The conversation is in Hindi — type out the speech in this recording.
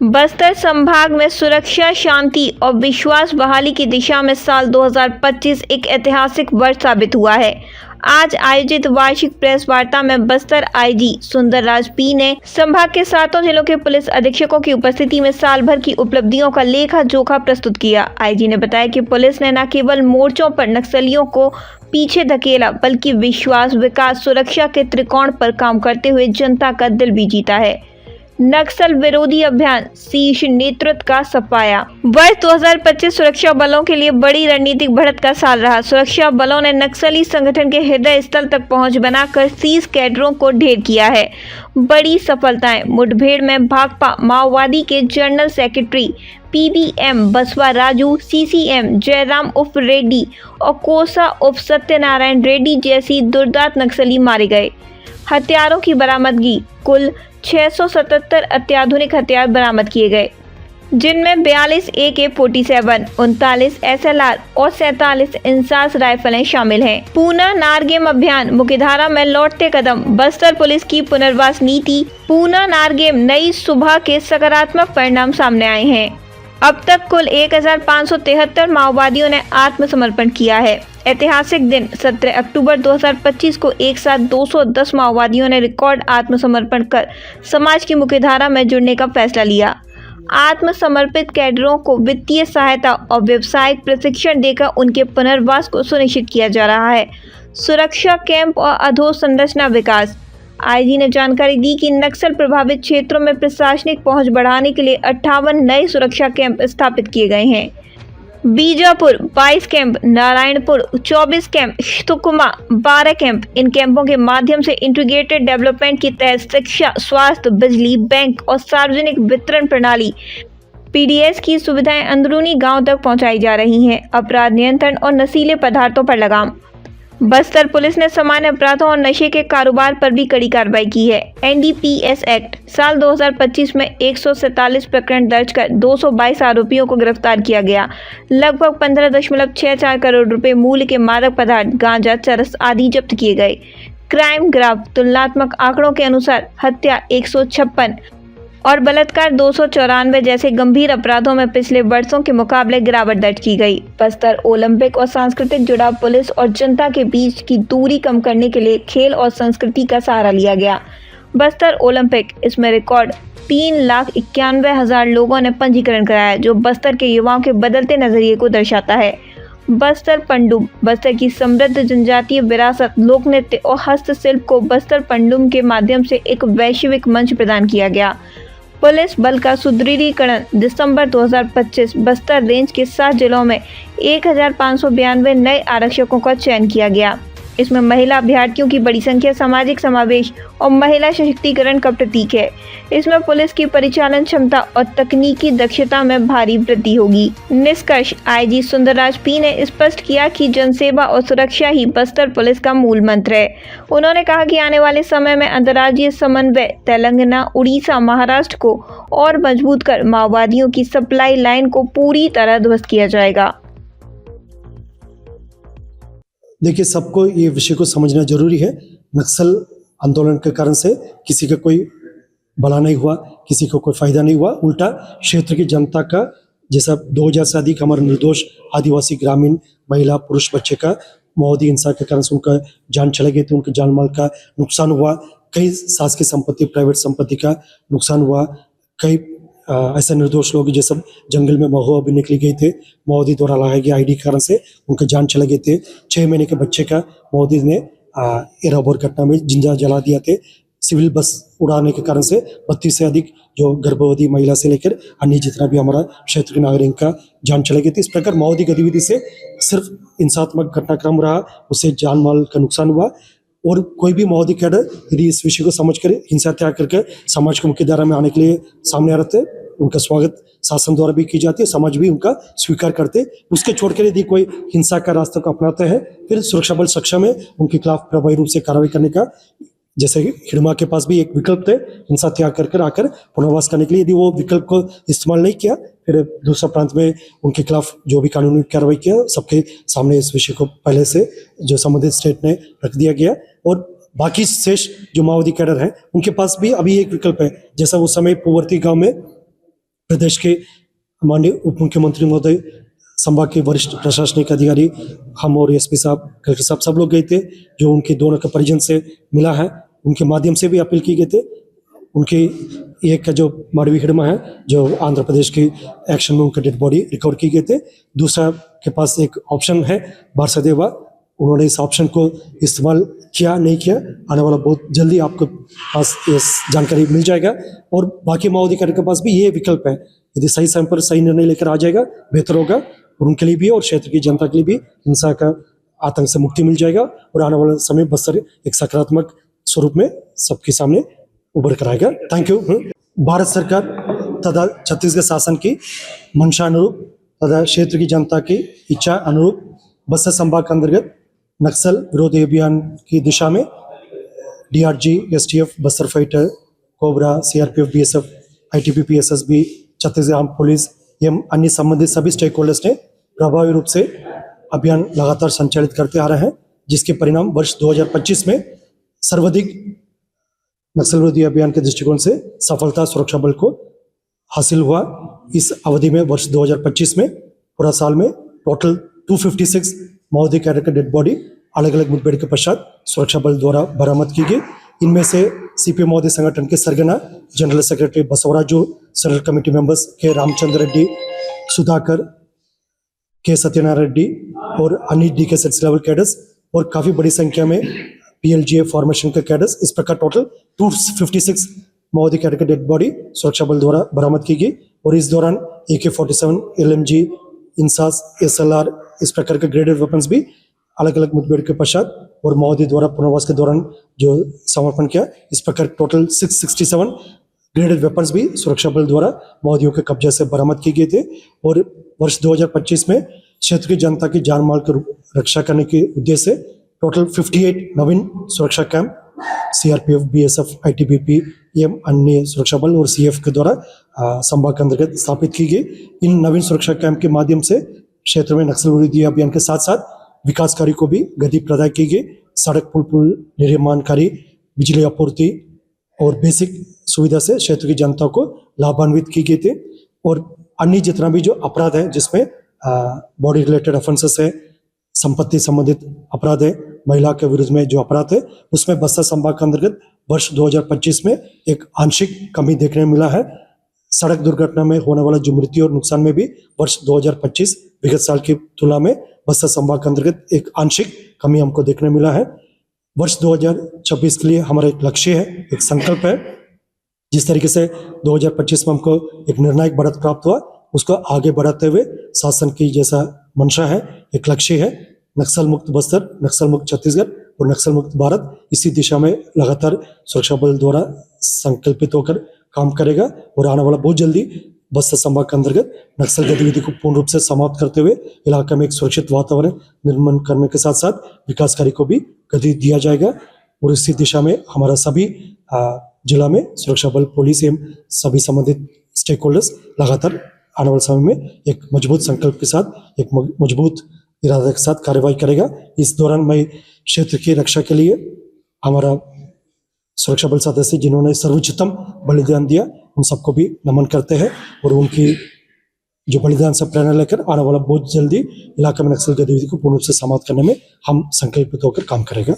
बस्तर संभाग में सुरक्षा, शांति और विश्वास बहाली की दिशा में साल 2025 एक ऐतिहासिक वर्ष साबित हुआ है। आज आयोजित वार्षिक प्रेस वार्ता में बस्तर आईजी सुंदरराज पी ने संभाग के 7 जिलों के पुलिस अधीक्षकों की उपस्थिति में साल भर की उपलब्धियों का लेखा जोखा प्रस्तुत किया। आईजी ने बताया कि पुलिस ने न केवल मोर्चों पर नक्सलियों को पीछे धकेला, बल्कि विश्वास, विकास, सुरक्षा के त्रिकोण पर काम करते हुए जनता का दिल भी जीता है। नक्सल विरोधी अभियान शीर्ष नेतृत्व का सफाया। वर्ष 2025 सुरक्षा बलों के लिए बड़ी रणनीतिक बढ़त का साल रहा। सुरक्षा बलों ने नक्सली संगठन के हृदय स्थल तक पहुंच बनाकर 30 कैडरों को ढेर किया है। बड़ी सफलताएं। मुठभेड़ में भाकपा माओवादी के जनरल सेक्रेटरी पीबीएम बसवा राजू, सीसीएम जयराम उर्फ रेड्डी और कोसा उर्फ सत्यनारायण रेड्डी जैसी दुर्दांत नक्सली मारे गए। हथियारों की बरामदगी। कुल 677 अत्याधुनिक हथियार बरामद किए गए, जिनमें 42 AK-47, 39 SLR और 47 इंसास राइफलें शामिल हैं। पूना नारगेम अभियान। मुख्यधारा में लौटते कदम। बस्तर पुलिस की पुनर्वास नीति। पूना नारगेम नई सुबह के सकारात्मक परिणाम सामने आए हैं। अब तक कुल 1573 माओवादियों ने आत्मसमर्पण किया है। ऐतिहासिक दिन 17 अक्टूबर 2025 को एक साथ 210 माओवादियों ने रिकॉर्ड आत्मसमर्पण कर समाज की मुख्यधारा में जुड़ने का फैसला लिया। आत्मसमर्पित कैडरों को वित्तीय सहायता और व्यावसायिक प्रशिक्षण देकर उनके पुनर्वास को सुनिश्चित किया जा रहा है। सुरक्षा कैंप और अधोसंरचना विकास। आईजी ने जानकारी दी कि नक्सल प्रभावित क्षेत्रों में प्रशासनिक पहुंच बढ़ाने के लिए 58 नए सुरक्षा कैंप स्थापित किए गए हैं। Bijapur 22 camp, Narayanpur 24 camp, Sukma 12 camp. इन कैंपों के माध्यम से इंटीग्रेटेड डेवलपमेंट के तहत शिक्षा, स्वास्थ्य, बिजली, बैंक और सार्वजनिक वितरण प्रणाली PDS की सुविधाएं अंदरूनी गांव तक पहुंचाई जा रही हैं। अपराध नियंत्रण और नशीले पदार्थों पर लगाम। बस्तर पुलिस ने सामान्य अपराधों और नशे के कारोबार पर भी कड़ी कार्रवाई की है। NDPS एक्ट साल 2025 में 147 प्रकरण दर्ज कर 222 आरोपियों को गिरफ्तार किया गया। लगभग 15.64 करोड़ रुपए मूल्य के मादक पदार्थ, गांजा, चरस आदि जब्त किए गए। Crime graph. तुलनात्मक आंकड़ों के अनुसार हत्या 156 और बलात्कार 294 जैसे गंभीर अपराधों में पिछले वर्षों के मुकाबले गिरावट दर्ज की गई। बस्तर ओलंपिक और सांस्कृतिक जुड़ाव। पुलिस और जनता के बीच की दूरी कम करने के लिए खेल और संस्कृति का सहारा लिया गया। बस्तर ओलंपिक। इसमें रिकॉर्ड 3,91,000 लोगों ने पंजीकरण कराया, जो बस्तर के युवाओं के बदलते नजरिए को दर्शाता है। बस्तर पंडुम। बस्तर की समृद्ध जनजातीय विरासत, लोक नृत्य और हस्तशिल्प को बस्तर पंडुम के माध्यम से एक वैश्विक मंच प्रदान किया गया। पुलिस बल का सुदृढ़ीकरण। दिसंबर 2025 बस्तर रेंज के 7 जिलों में 1592 नए आरक्षकों का चयन किया गया। इसमें महिला अभ्यर्थियों की बड़ी संख्या सामाजिक समावेश और महिला सशक्तिकरण का प्रतीक है। इसमें पुलिस की परिचालन क्षमता और तकनीकी दक्षता में भारी वृद्धि होगी। निष्कर्ष। आईजी सुंदरराज पी ने स्पष्ट किया कि जनसेवा और सुरक्षा ही बस्तर पुलिस का मूल मंत्र है। उन्होंने कहा कि आने वाले समय में अंतर्राज्यीय समन्वय तेलंगाना, उड़ीसा, महाराष्ट्र को और मजबूत कर माओवादियों की सप्लाई लाइन को पूरी तरह ध्वस्त किया जाएगा। देखिए, सबको ये विषय को समझना जरूरी है। नक्सल आंदोलन के कारण से किसी का कोई भला नहीं हुआ, किसी को कोई फायदा नहीं हुआ। उल्टा क्षेत्र की जनता का, जैसा 2000 से अधिक हमारे निर्दोष आदिवासी ग्रामीण महिला पुरुष बच्चे का माओवादी हिंसा के कारण से उनका जान चले गए थे, उनके जान माल का नुकसान हुआ। कई शासकीय संपत्ति, प्राइवेट संपत्ति का नुकसान हुआ। कई ऐसे निर्दोष लोग जो सब जंगल में महुआ भी निकली गए थे, माओवादी द्वारा लगाए गए ID के कारण से उनके जान चले गए थे। 6 महीने के बच्चे का माओवादी ने एराबोर घटना में जिंदा जला दिया थे। सिविल बस उड़ाने के कारण से 32 से अधिक जो गर्भवती महिला से लेकर अन्य जितना भी हमारा क्षेत्र के नागरिक का जान चले गए थे। इस प्रकार माओवादी गतिविधि से सिर्फ हिंसात्मक घटनाक्रम रहा, उससे जान माल का नुकसान हुआ। और कोई भी माओवादी कैडर यदि इस विषय को समझ कर हिंसा त्याग करके समाज की मुख्य धारा में आने के लिए सामने आ रहते, उनका स्वागत शासन द्वारा भी की जाती है, समाज भी उनका स्वीकार करते। उसके छोड़कर यदि कोई हिंसा का रास्ता को अपनाते हैं, फिर सुरक्षा बल सक्षम है उनके खिलाफ प्रभावी रूप से कार्रवाई करने का। जैसे हिड़मा के पास भी एक विकल्प थे हिंसा त्याग कर आकर पुनर्वास करने के लिए। यदि वो विकल्प को इस्तेमाल नहीं किया, फिर दूसरा प्रांत में उनके खिलाफ जो भी कानूनी कार्रवाई किया, सबके सामने इस विषय को पहले से जो संबंधित स्टेट ने रख दिया गया। और बाकी शेष जो माओवादी कैडर हैं उनके पास भी अभी एक विकल्प है। जैसा उस समय पूवर्ती गांव में प्रदेश के माननीय उप मुख्यमंत्री महोदय, संभाग के वरिष्ठ प्रशासनिक अधिकारी, हम और एसपी साहब, कलेक्टर साहब सब लोग गए थे। जो उनके दोनों के परिजन से मिला है, उनके माध्यम से भी अपील की गई थे। उनकी एक का जो माडवी हिडमा है, जो आंध्र प्रदेश की एक्शन में उनका डेड बॉडी रिकवर की गए थे। दूसरा के पास एक ऑप्शन है बारसादेवा, उन्होंने इस ऑप्शन को इस्तेमाल किया नहीं किया, आने वाला बहुत जल्दी आपको पास ये जानकारी मिल जाएगा। और बाकी माओवादी के पास भी ये विकल्प है, यदि सही समय पर सही निर्णय लेकर आ जाएगा बेहतर होगा, और उनके लिए भी और क्षेत्र की जनता के लिए भी हिंसा का आतंक से मुक्ति मिल जाएगा। और आने वाले समय बस्तर एक सकारात्मक स्वरूप में सबके सामने उभर कर आएगा। Thank you. भारत सरकार तथा छत्तीसगढ़ शासन की मंशा अनुरूप तथा क्षेत्र की जनता की इच्छा अनुरूप बस्तर संभाग के अंतर्गत नक्सल विरोधी अभियान की दिशा में DRG, STF, Bastar fighter, cobra, CRPF, BSF, ITBP, SSB, Chhattisgarh arm police एवं अन्य संबंधित सभी स्टेक होल्डर्स ने प्रभावी रूप से अभियान लगातार संचालित करते आ रहे हैं, जिसके परिणाम वर्ष 2025 में सर्वाधिक नक्सल विरोधी अभियान के दृष्टिकोण से सफलता सुरक्षा बल को हासिल हुआ। इस अवधि में वर्ष 2025 में पूरा साल में टोटल 256 माओवादी कैडर का डेड बॉडी अलग अलग मुठभेड़ के पश्चात सुरक्षा बल द्वारा बरामद की गई। इनमें से सीपीएम माओवादी संगठन के सरगना general secretary Basavaraju, central committee members के रामचंद्र रेड्डी, सुधाकर, के सत्यनारायण रेड्डी और अन्य डीके सेट्स लेवल कैडर्स और काफी बड़ी संख्या में पीएलजीए फॉर्मेशन के कैडर्स, इस प्रकार टोटल 256 माओवादी कैडर के डेड बॉडी सुरक्षा बल द्वारा बरामद की गई। और इस दौरान AK-47, LMG, इंसास, SLR, इस प्रकार के ग्रेडेड वेपन्स भी अलग अलग मुठभेड़ के पश्चात और माओवादी द्वारा पुनर्वास के दौरान जो समर्पण किया, इस प्रकार टोटल 667 ग्रेडेड वेपन्स भी सुरक्षा बल द्वारा माओवादियों के कब्जे से बरामद किए गए थे। और वर्ष 2025 में क्षेत्र की जनता की जान माल की रक्षा करने के उद्देश्य से टोटल 58 नवीन सुरक्षा कैंप सीआरपीएफ, बीएसएफ, आईटीबीपी एवं अन्य सुरक्षा बल और सीएफ के द्वारा संभाग के अंतर्गत स्थापित की गई। इन नवीन सुरक्षा कैंप के माध्यम से क्षेत्र में नक्सल विरोधी अभियान के साथ साथ विकास कार्य को भी गति प्रदान की गई। सड़क, पुल निर्माण कार्य, बिजली आपूर्ति और बेसिक सुविधा से क्षेत्र की जनता को लाभान्वित की गई थे। और अन्य जितना भी जो अपराध है, जिसमें बॉडी रिलेटेड ऑफेंसेस है, संपत्ति संबंधित अपराध है, महिला के विरुद्ध में जो अपराध है, उसमें बस्तर संभाग के अंतर्गत वर्ष 2025 में एक आंशिक कमी देखने मिला है। सड़क दुर्घटना में होने वाला जो मृत्यु और नुकसान में भी वर्ष 2025 विगत साल की तुलना में बस्तर संभाग के अंतर्गत एक आंशिक कमी हमको देखने मिला है। वर्ष 2026 के लिए हमारा एक लक्ष्य है, एक संकल्प है। जिस तरीके से 2025 में हमको एक निर्णायक बढ़त प्राप्त हुआ, उसको आगे बढ़ाते हुए शासन की जैसा मंशा है, एक लक्ष्य है, नक्सल मुक्त बस्तर, नक्सल मुक्त छत्तीसगढ़ और नक्सल मुक्त भारत, इसी दिशा में लगातार सुरक्षा बल द्वारा संकल्पित होकर काम करेगा। और आने वाला बहुत जल्दी बस्तर संभाग के अंतर्गत नक्सल गतिविधि को पूर्ण रूप से समाप्त करते हुए इलाके में एक सुरक्षित वातावरण निर्माण करने के साथ साथ विकास कार्य को भी गति दिया जाएगा। और इसी दिशा में हमारा सभी जिला में सुरक्षा बल, पुलिस एवं सभी संबंधित स्टेक होल्डर्स लगातार आने वाले समय में एक मजबूत संकल्प के साथ, एक मजबूत इरादे के साथ कार्रवाई करेगा। इस दौरान मैं क्षेत्र की रक्षा के लिए हमारा सुरक्षा बल सदस्य जिन्होंने सर्वोच्चतम बलिदान दिया, उन सबको भी नमन करते हैं। और उनकी जो बलिदान से प्रेरणा लेकर आने वाला बहुत जल्दी इलाके में नक्सल गतिविधि को पूर्ण रूप से समाप्त करने में हम संकल्पित होकर काम करेंगे।